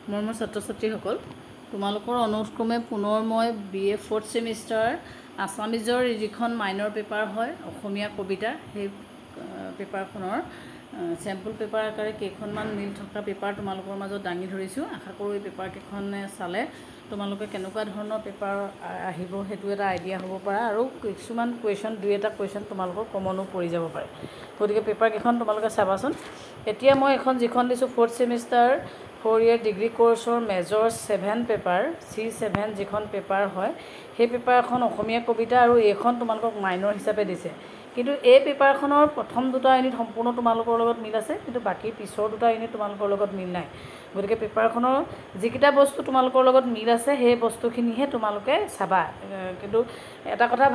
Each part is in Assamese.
মৰমৰ ছাত্ৰ ছাত্ৰীসকল তোমালোকৰ অনুৰোধক্ৰমে পুনৰ মই BA 4th সেমিষ্টাৰ আছামিজৰ যিখন মাইনৰ পেপাৰ হয় অসমীয়া কবিতা সেই পেপাৰখনৰ স্যাম্পল পেপাৰ আকাৰে কেইখনমান মিল থকা পেপাৰ তোমালোকৰ মাজত দাঙি ধৰিছোঁ। আশা কৰোঁ এই পেপাৰ কেইখনে চালে তোমালোকে কেনেকুৱা ধৰণৰ পেপাৰ আহিব সেইটো এটা আইডিয়া হ'ব পাৰে আৰু কিছুমান কুৱেশ্যন দুই এটা কুৱেশ্যন তোমালোকৰ কমনো পৰি যাব পাৰে। গতিকে পেপাৰ কেইখন তোমালোকে চাবাচোন। এতিয়া মই এখন যিখন দিছোঁ 4th সেমিষ্টাৰ 4 year ডিগ্ৰী কোৰ্চৰ মেজৰ 7 পেপাৰ C7 যিখন পেপাৰ হয় সেই পেপাৰখন অসমীয়া কবিতা আৰু এইখন তোমালোকক মাইনৰ হিচাপে দিছে। কিন্তু এই পেপাৰখনৰ প্ৰথম দুটা ইউনিট সম্পূৰ্ণ তোমালোকৰ লগত মিল আছে, কিন্তু বাকী পিছৰ দুটা ইউনিট তোমালোকৰ লগত মিল নাই। গতিকে পেপাৰখনৰ যিকেইটা বস্তু তোমালোকৰ লগত মিল আছে সেই বস্তুখিনিহে তোমালোকে চাবা। কিন্তু এটা কথা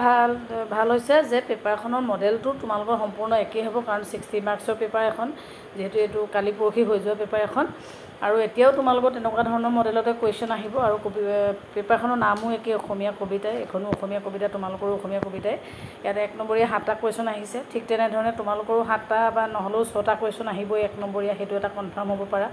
ভাল হৈছে যে পেপাৰখনৰ মডেলটো তোমালোকৰ সম্পূৰ্ণ একেই হ'ব, কাৰণ 60 মাৰ্কছৰ পেপাৰ এখন, যিহেতু এইটো কালি পৰহি হৈ যোৱা পেপাৰ এখন আৰু এতিয়াও তোমালোকৰ তেনেকুৱা ধৰণৰ মডেলতে কুৱেশ্যন আহিব। আৰু পেপাৰখনৰ নামো একেই, অসমীয়া কবিতাই, এখনো অসমীয়া কবিতা, তোমালোকৰো অসমীয়া কবিতাই। ইয়াত 1 নম্বৰীয়া 7টা কুৱেশ্যন আহিছে, ঠিক তেনেধৰণে তোমালোকৰো 7টা বা নহ'লেও 6টা কুৱেশ্যন আহিবই 1 নম্বৰীয়া, সেইটো এটা কনফাৰ্ম হ'ব পাৰা।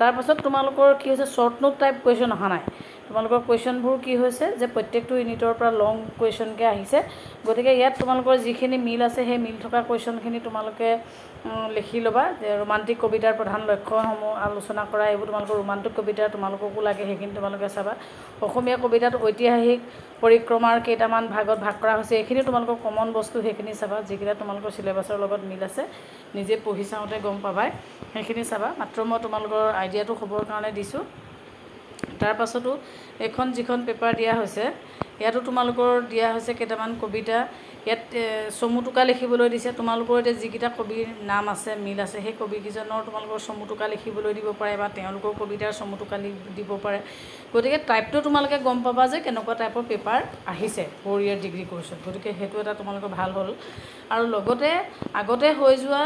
তাৰপাছত তোমালোকৰ কি হৈছে, শ্বৰ্ট নোট টাইপ কুৱেশ্যন অহা নাই। তোমালোকৰ কুৱেশ্যনবোৰ কি হৈছে যে প্ৰত্যেকটো ইউনিটৰ পৰা লং কুৱেশ্যনকৈ আহিছে। গতিকে ইয়াত তোমালোকৰ যিখিনি মিল আছে সেই মিল থকা কুৱেশ্যনখিনি তোমালোকে লিখি ল'বা। যে ৰোমান্টিক কবিতাৰ প্ৰধান লক্ষণসমূহ আলোচনা কৰা, এইবোৰ তোমালোকৰ ৰোমান্টিক কবিতা তোমালোককো লাগে, সেইখিনি তোমালোকে চাবা। অসমীয়া কবিতাত ঐতিহাসিক পৰিক্ৰমাৰ কেইটামান ভাগত ভাগ কৰা হৈছে, এইখিনি তোমালোকৰ কমন বস্তু, সেইখিনি চাবা। যিকেইটা তোমালোকৰ চিলেবাছৰ লগত মিল আছে নিজে পঢ়ি চাওঁতে গম পাবাই, সেইখিনি চাবা। মাত্ৰ মই তোমালোকৰ আইডিয়াটো হ'বৰ কাৰণে দিছোঁ। তাৰপাছতো এইখন যিখন পেপাৰ দিয়া হৈছে ইয়াতো তোমালোকৰ দিয়া হৈছে কেইটামান কবিতা। ইয়াত চমুটোকা লিখিবলৈ দিছে। তোমালোকৰ এতিয়া যিকেইটা কবিৰ নাম আছে মিল আছে সেই কবিকেইজনৰ তোমালোকৰ চমুটোকা লিখিবলৈ দিব পাৰে বা তেওঁলোকৰ কবিতাৰ চমুটোকা দিব পাৰে। গতিকে টাইপটো তোমালোকে গম পাবা যে কেনেকুৱা টাইপৰ পেপাৰ আহিছে 4 year ডিগ্ৰী কোৰ্চত। গতিকে সেইটো এটা তোমালোকৰ ভাল হ'ল। আৰু লগতে আগতে হৈ যোৱা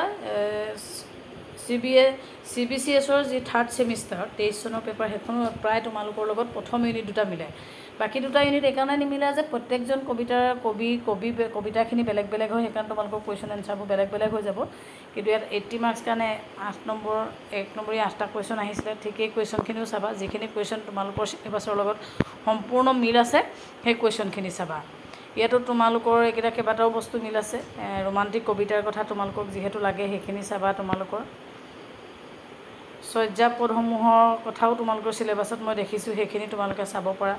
CBCSৰ যি 3rd সেমিষ্টাৰ 23 চনৰ পেপাৰ, সেইখনো প্ৰায় তোমালোকৰ লগত প্ৰথম ইউনিট দুটা মিলাই। বাকী দুটা ইউনিট এইকাৰণে নিমিলে যে প্ৰত্যেকজন কবিতাখিনি বেলেগ বেলেগ হয়, সেইকাৰণে তোমালোকৰ কুৱেশ্যন এনচাৰবোৰ বেলেগ বেলেগ হৈ যাব। কিন্তু ইয়াত 80 মাৰ্কছ কাৰণে 1 নম্বৰীয়া 8টা কুৱেশ্যন আহিছিলে। ঠিক এই কুৱেশ্যনখিনিও চাবা। যিখিনি কুৱেশ্যন তোমালোকৰ চিলেবাছৰ লগত সম্পূৰ্ণ মিল আছে সেই কুৱেশ্যনখিনি চাবা। ইয়াতো তোমালোকৰ এইকেইটা কেইবাটাও বস্তু মিল আছে। ৰোমান্টিক কবিতাৰ কথা তোমালোকক যিহেতু লাগে সেইখিনি চাবা। তোমালোকৰ চৰ্যাপদসমূহৰ কথাও তোমালোকৰ চিলেবাছত মই দেখিছোঁ, সেইখিনি তোমালোকে চাব পাৰা।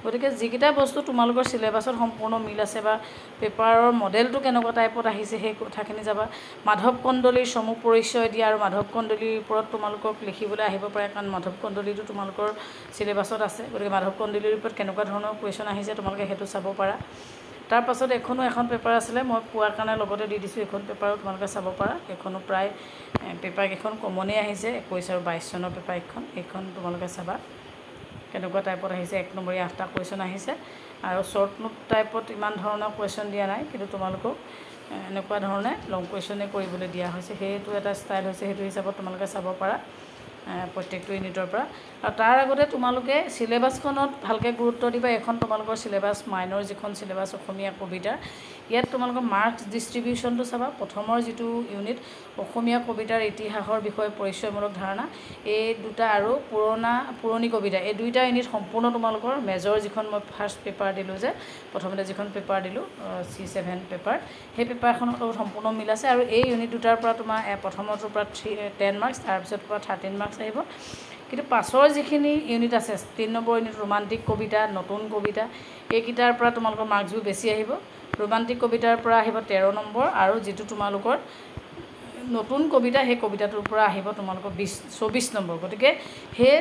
গতিকে যিকেইটা বস্তু তোমালোকৰ চিলেবাছত সম্পূৰ্ণ মিল আছে বা পেপাৰৰ মডেলটো কেনেকুৱা টাইপত আহিছে সেই কথাখিনি যাবা। মাধৱ কন্দলীৰ চমু পৰিচয় দিয়া আৰু মাধৱ কন্দলীৰ ওপৰত তোমালোকক লিখিবলৈ আহিব পাৰে, কাৰণ মাধৱ কন্দলীটো তোমালোকৰ চিলেবাছত আছে। গতিকে মাধৱ কন্দলীৰ ওপৰত কেনেকুৱা ধৰণৰ কুৱেশ্যন আহিছে তোমালোকে সেইটো চাব পাৰা। তাৰপাছত এখন পেপাৰ আছিলে, মই পোৱাৰ কাৰণে লগতে দি দিছোঁ। এইখন পেপাৰো তোমালোকে চাব পাৰা। এইখনো প্ৰায় পেপাৰকেইখন কমনেই আহিছে, 21 আৰু 22 চনৰ পেপাৰকেইখন, এইখন তোমালোকে চাবা কেনেকুৱা টাইপত আহিছে। 1 নম্বৰীয়া 8টা কুৱেশ্যন আহিছে আৰু শ্বৰ্ট নোট টাইপত ইমান ধৰণৰ কুৱেশ্যন দিয়া নাই, কিন্তু তোমালোকক এনেকুৱা ধৰণে লং কুৱেশ্যনেই কৰিবলৈ দিয়া হৈছে। সেইটো এটা ষ্টাইল হৈছে, সেইটো হিচাপত তোমালোকে চাব পাৰা প্ৰত্যেকটো ইউনিটৰ পৰা। আৰু তাৰ আগতে তোমালোকে চিলেবাছখনত ভালকৈ গুৰুত্ব দিবা। এখন তোমালোকৰ চিলেবাছ মাইনৰ যিখন চিলেবাছ অসমীয়া কবিতাৰ, ইয়াত তোমালোকৰ মাৰ্কছ ডিষ্ট্ৰিবিউশ্যনটো চাবা। প্ৰথমৰ যিটো ইউনিট অসমীয়া কবিতাৰ ইতিহাসৰ বিষয়ে পৰিচয়মূলক ধাৰণা, এই দুটা আৰু পুৰণি কবিতা, এই দুইটা ইউনিট সম্পূৰ্ণ তোমালোকৰ মেজৰ যিখন মই ফাৰ্ষ্ট পেপাৰ দিলোঁ, যে প্ৰথমতে যিখন পেপাৰ দিলোঁ C7 পেপাৰ, সেই পেপাৰখনৰ লগত সম্পূৰ্ণ মিল আছে। আৰু এই ইউনিট দুটাৰ পৰা তোমাৰ প্ৰথমটোৰ পৰা 10 মাৰ্কছ, তাৰপিছত পৰা 13 মাৰ্কছ আহিব। কিন্তু পাছৰ যিখিনি ইউনিট আছে 3 নম্বৰ ইউনিট ৰোমান্টিক কবিতা, নতুন কবিতা, এইকেইটাৰ পৰা তোমালোকৰ মাৰ্কছবোৰ বেছি আহিব। ৰোমান্টিক কবিতাৰ পৰা আহিব 13 নম্বৰ আৰু যিটো তোমালোকৰ নতুন কবিতা সেই কবিতাটোৰ পৰা আহিব তোমালোকৰ 24 নম্বৰ। গতিকে সেই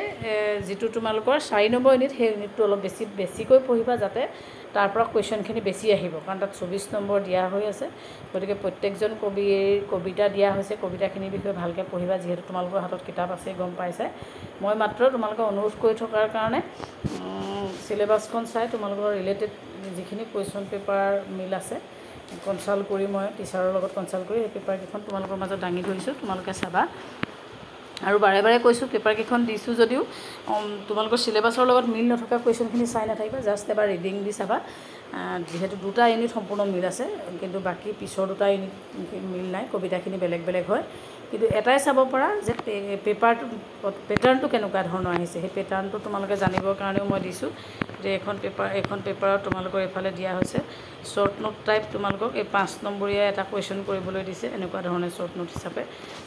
যিটো তোমালোকৰ 4 নম্বৰ ইউনিট, সেই ইউনিটটো অলপ বেছিকৈ পঢ়িবা, যাতে তাৰ পৰা কুৱেশ্যনখিনি বেছি আহিব, কাৰণ তাত 24 নম্বৰ দিয়া হৈ আছে। গতিকে প্ৰত্যেকজন কবিতা দিয়া হৈছে, কবিতাখিনিৰ বিষয়ে ভালকৈ পঢ়িবা। যিহেতু তোমালোকৰ হাতত কিতাপ আছে গম পাইছে, মই মাত্ৰ তোমালোকে অনুৰোধ কৰি থকাৰ কাৰণে চিলেবাছখন চাই তোমালোকৰ ৰিলেটেড যিখিনি কুৱেশ্যন পেপাৰ মিল আছে কনচাল্ট কৰি, মই টিচাৰৰ লগত কনচাল্ট কৰি এই পেপাৰকেইখন তোমালোকৰ মাজত দাঙি ধৰিছোঁ, তোমালোকে চাবা। আৰু বাৰে বাৰে কৈছোঁ, পেপাৰকেইখন দিছোঁ যদিও তোমালোকৰ চিলেবাছৰ লগত মিল নথকা কুৱেশ্যনখিনি চাই নাথাকিবা, জাষ্ট এবাৰ ৰিডিং দি চাবা। যিহেতু দুটা ইউনিট সম্পূৰ্ণ মিল আছে, কিন্তু বাকী পিছৰ দুটা ইউনিট মিল নাই, কবিতাখিনি বেলেগ বেলেগ হয়। কিন্তু এটাই চাব পৰা যে পেটাৰ্ণটো কেনেকুৱা ধৰণৰ আহিছে, সেই পেটাৰ্ণটো তোমালোকে জানিবৰ কাৰণেও মই দিছোঁ যে এইখন পেপাৰত তোমালোকৰ এইফালে দিয়া হৈছে শ্বৰ্ট নোট টাইপ। তোমালোকক এই 5 নম্বৰীয়া এটা কুৱেশ্যন কৰিবলৈ দিছে, এনেকুৱা ধৰণে শ্বৰ্ট নোট হিচাপে।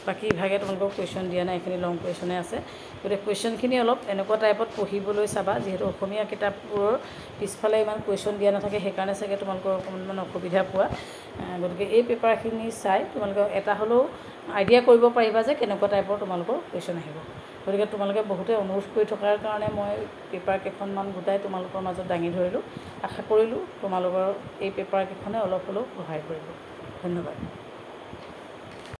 বাকী ইভাগে তোমালোকক কুৱেশ্যন দিয়া নাই, এইখিনি লং কুৱেশ্যনে আছে। গতিকে কুৱেশ্যনখিনি অলপ এনেকুৱা টাইপত পঢ়িবলৈ চাবা, যিহেতু অসমীয়া কিতাপবোৰৰ পিছফালে ইমান কুৱেশ্যন দিয়া নাথাকে, সেইকাৰণে চাগে তোমালোকৰ অকণমান অসুবিধা পোৱা। গতিকে এই পেপাৰখিনি চাই তোমালোকে এটা হ'লেও আইডিয়া কৰিব পাৰিবা যে কেনেকুৱা টাইপৰ তোমালোকৰ কুৱেশ্যন আহিব। গতিকে তোমালোকে বহুতে অনুৰোধ কৰি থকাৰ কাৰণে মই পেপাৰ কেইখনমান গোটাই তোমালোকৰ মাজত দাঙি ধৰিলোঁ। আশা কৰিলোঁ তোমালোকৰ এই পেপাৰ কেইখনে অলপ হ'লেও সহায় কৰিব। ধন্যবাদ।